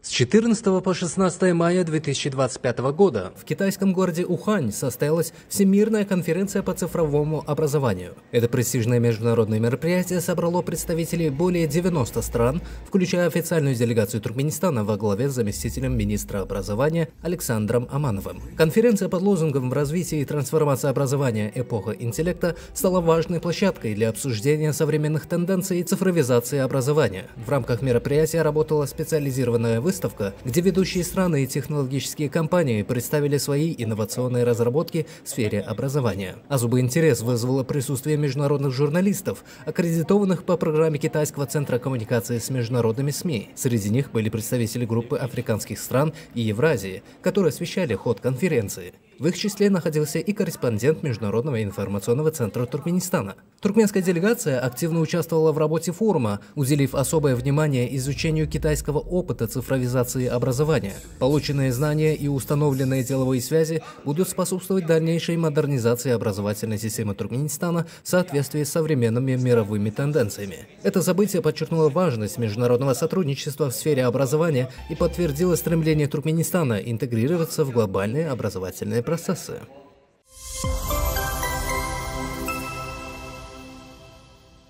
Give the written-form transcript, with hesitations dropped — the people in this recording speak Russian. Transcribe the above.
С 14 по 16 мая 2025 года в китайском городе Ухань состоялась Всемирная конференция по цифровому образованию. Это престижное международное мероприятие собрало представителей более 90 стран, включая официальную делегацию Туркменистана во главе с заместителем министра образования Александром Амановым. Конференция под лозунгом «В развитии и трансформации образования. Эпоха интеллекта» стала важной площадкой для обсуждения современных тенденций цифровизации образования. В рамках мероприятия работала специализированная выставка, где ведущие страны и технологические компании представили свои инновационные разработки в сфере образования. Особый интерес вызвало присутствие международных журналистов, аккредитованных по программе Китайского центра коммуникации с международными СМИ. Среди них были представители группы африканских стран и Евразии, которые освещали ход конференции. В их числе находился и корреспондент Международного информационного центра Туркменистана. Туркменская делегация активно участвовала в работе форума, уделив особое внимание изучению китайского опыта цифровизации образования. Полученные знания и установленные деловые связи будут способствовать дальнейшей модернизации образовательной системы Туркменистана в соответствии с современными мировыми тенденциями. Это событие подчеркнуло важность международного сотрудничества в сфере образования и подтвердило стремление Туркменистана интегрироваться в глобальные образовательные процессы.